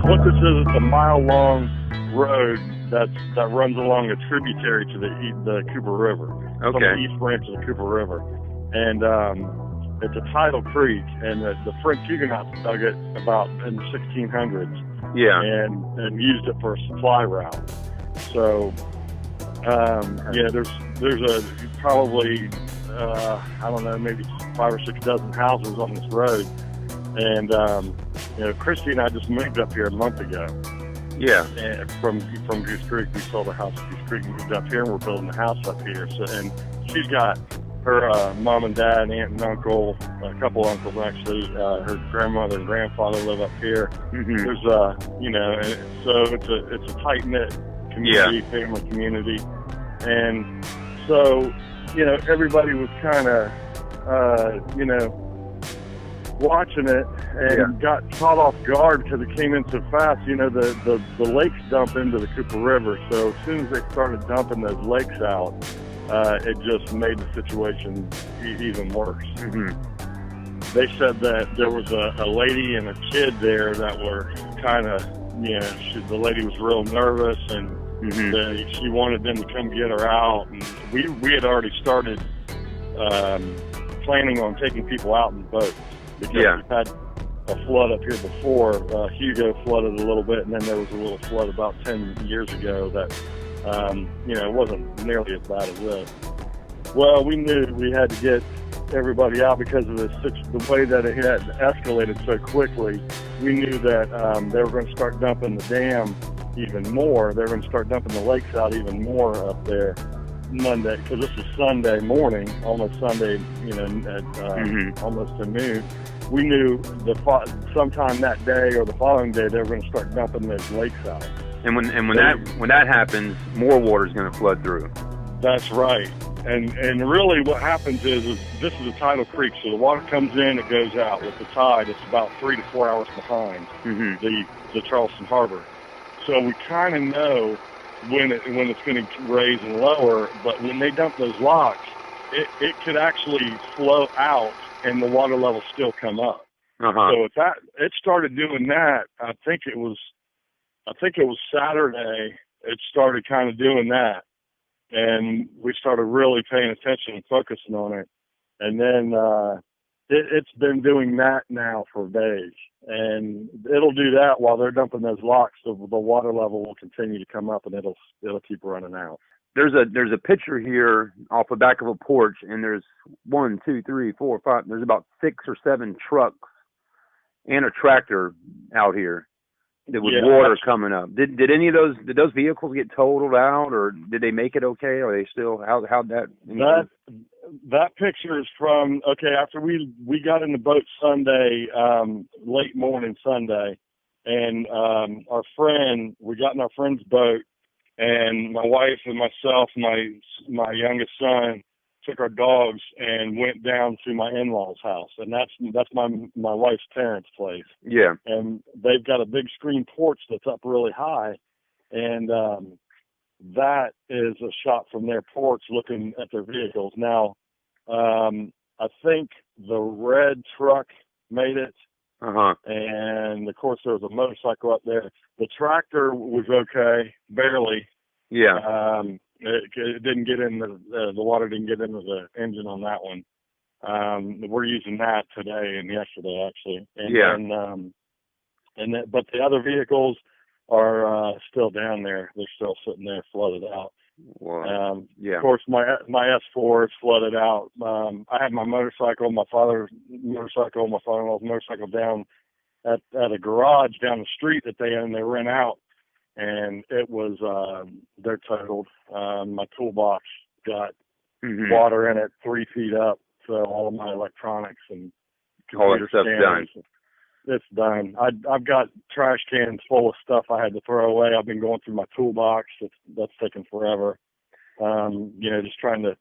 what this is, it's a mile-long road that runs along a tributary to the Cooper River. Okay. From the east branch of the Cooper River. And it's a tidal creek, and the French Huguenots dug it about in the 1600s. Yeah. And used it for a supply route. So, yeah, there's probably, I don't know, maybe 5 or 6 dozen houses on this road. And, Christy and I just moved up here a month ago. Yeah. And from Goose Creek. We sold a house at Goose Creek and moved up here, and we're building a house up here. So, and she's got her mom and dad, aunt and uncle, a couple uncles actually, her grandmother and grandfather live up here. Mm-hmm. There's so it's a tight knit community, family community, and so everybody was kind of watching it and got caught off guard because it came in so fast. The lakes dump into the Cooper River, so as soon as they started dumping those lakes out, it just made the situation even worse. Mm-hmm. They said that there was a lady and a kid there that were kind of, the lady was real nervous, and she wanted them to come get her out. And we had already started planning on taking people out in boats because we've had a flood up here before. Hugo flooded a little bit, and then there was a little flood about 10 years ago that it wasn't nearly as bad as this. Well, we knew we had to get everybody out because of the way that it had escalated so quickly. We knew that they were going to start dumping the dam even more. They were going to start dumping the lakes out even more up there Monday, because this was Sunday morning, almost Sunday, at almost to noon. We knew sometime that day or the following day they were going to start dumping those lakes out. And when that happens, more water is going to flood through. That's right. And really what happens is this is a tidal creek, so the water comes in, it goes out. With the tide, it's about 3 to 4 hours behind the Charleston Harbor. So we kind of know when it's going to raise and lower, but when they dump those locks, it could actually flow out and the water level still come up. So it started doing that, I think it was Saturday, it started kind of doing that. And we started really paying attention and focusing on it. And then it's been doing that now for days. And it'll do that while they're dumping those locks, so the water level will continue to come up, and it'll keep running out. There's a picture here off the back of a porch, and there's 1, 2, 3, 4, 5. There's about 6 or 7 trucks and a tractor out here. There was water coming up. Did any of those vehicles get totaled out, or did they make it okay? Or are they still how'd that? That picture is from after we got in the boat Sunday, late morning Sunday, and we got in our friend's boat, and my wife and myself, my youngest son, took our dogs and went down to my in-laws' house, and that's my wife's parents' place. Yeah. And they've got a big screen porch that's up really high, and that is a shot from their porch looking at their vehicles. Now, I think the red truck made it, and of course there was a motorcycle up there. The tractor was okay, barely. Yeah. It didn't get in the water didn't get into the engine on that one. We're using that today and yesterday actually. But the other vehicles are still down there. They're still sitting there flooded out. Wow. Of course, my S4 is flooded out. I had my motorcycle, my father's motorcycle, my father-in-law's motorcycle down at a garage down the street that they own. They rent out. And it was, they're totaled. My toolbox got water in it 3 feet up, so all of my electronics and computer scanners. It's done. I've got trash cans full of stuff I had to throw away. I've been going through my toolbox. That's taken forever. Just trying to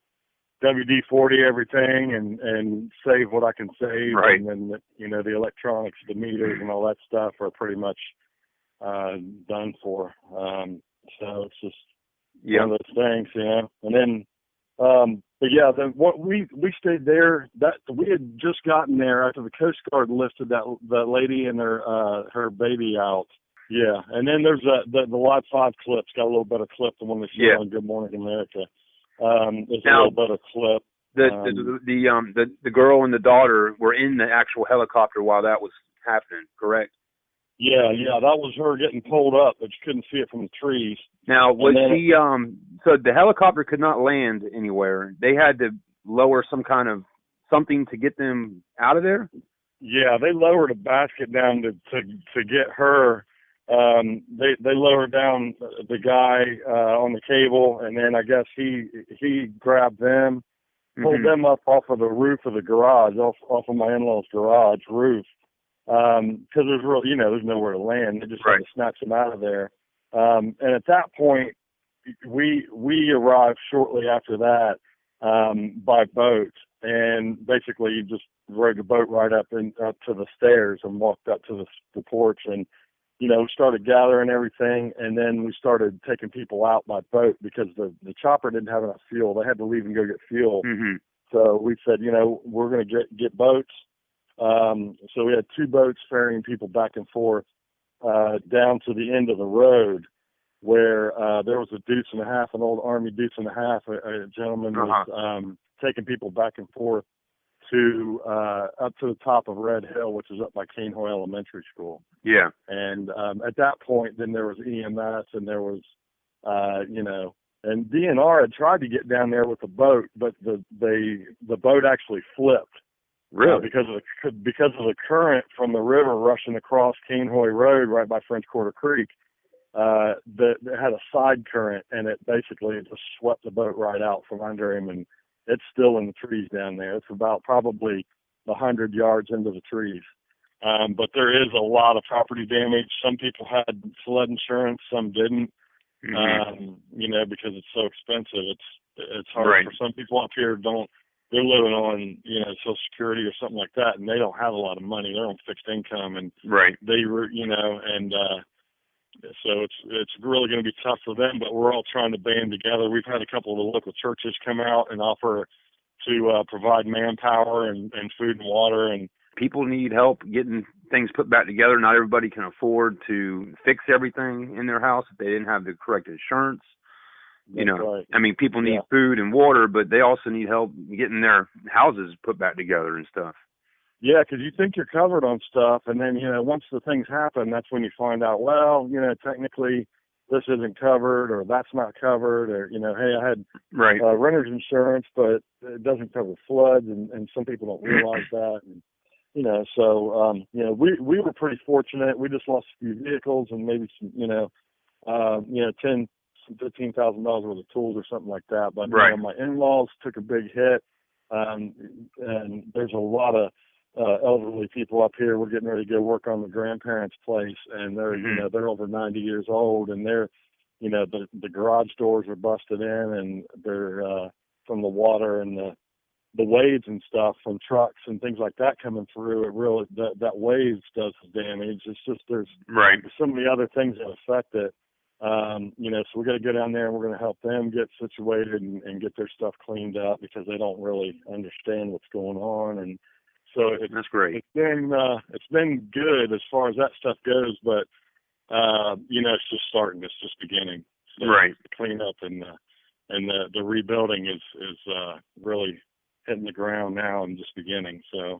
WD-40 everything and save what I can save. Right. And then, the electronics, the meters and all that stuff are pretty much done for. So it's just one of those things, And then, what we stayed there. That we had just gotten there after the Coast Guard lifted that lady and her baby out. Yeah, and then there's the Live 5 clip's got a little better clip than when they showed on Good Morning America. It's a little better clip. The girl and the daughter were in the actual helicopter while that was happening, correct? Yeah, that was her getting pulled up, but you couldn't see it from the trees. Now, was she, so the helicopter could not land anywhere. They had to lower some kind of something to get them out of there? Yeah, they lowered a basket down to get her. They lowered down the guy on the cable, and then I guess he grabbed them, pulled them up off of the roof of the garage, off of my in-laws' garage roof, because there's nowhere to land. They just had to snatch them out of there. And at that point, we arrived shortly after that by boat, and basically you just rode the boat right up to the stairs and walked up to the porch, and started gathering everything, and then we started taking people out by boat because the chopper didn't have enough fuel. They had to leave and go get fuel. So we said, we're going to get boats. So we had 2 boats ferrying people back and forth down to the end of the road where there was a deuce and a half, an old Army deuce and a half. A gentleman was taking people back and forth to up to the top of Red Hill, which is up by Cainhoy Elementary School. Yeah. And at that point, then there was EMS, and there was, and DNR had tried to get down there with the boat, but the boat actually flipped. Really? Because of the current from the river rushing across Cainhoy Road right by French Quarter Creek. That had a side current, and it basically just swept the boat right out from under him, and it's still in the trees down there. It's about probably 100 yards into the trees. But there is a lot of property damage. Some people had flood insurance, some didn't. Because it's so expensive. It's hard for some people up here. They're living on Social Security or something like that, and they don't have a lot of money. They're on fixed income, and they were so it's really going to be tough for them, but we're all trying to band together. We've had a couple of the local churches come out and offer to provide manpower and food and water. And people need help getting things put back together. Not everybody can afford to fix everything in their house if they didn't have the correct insurance. I mean, people need food and water, but they also need help getting their houses put back together and stuff. Yeah, because you think you're covered on stuff, and then, once the things happen, that's when you find out, well, technically this isn't covered, or that's not covered, or, hey, I had renter's insurance, but it doesn't cover floods, and some people don't realize that. And, we were pretty fortunate. We just lost a few vehicles and maybe some, $10,000 to $15,000 worth of tools or something like that. But my in-laws took a big hit, and there's a lot of elderly people up here. We're getting ready to go work on the grandparents' place, and they're they're over 90 years old, and they're the garage doors are busted in, and they're from the water and the waves and stuff from trucks and things like that coming through. It really that waves does damage. It's just there's so many other things that affect it. So we got to go down there and we're going to help them get situated and get their stuff cleaned up because they don't really understand what's going on. And so that's great. It's been good as far as that stuff goes, but it's just starting. It's just beginning. So the cleanup and the rebuilding is really hitting the ground now and just beginning. So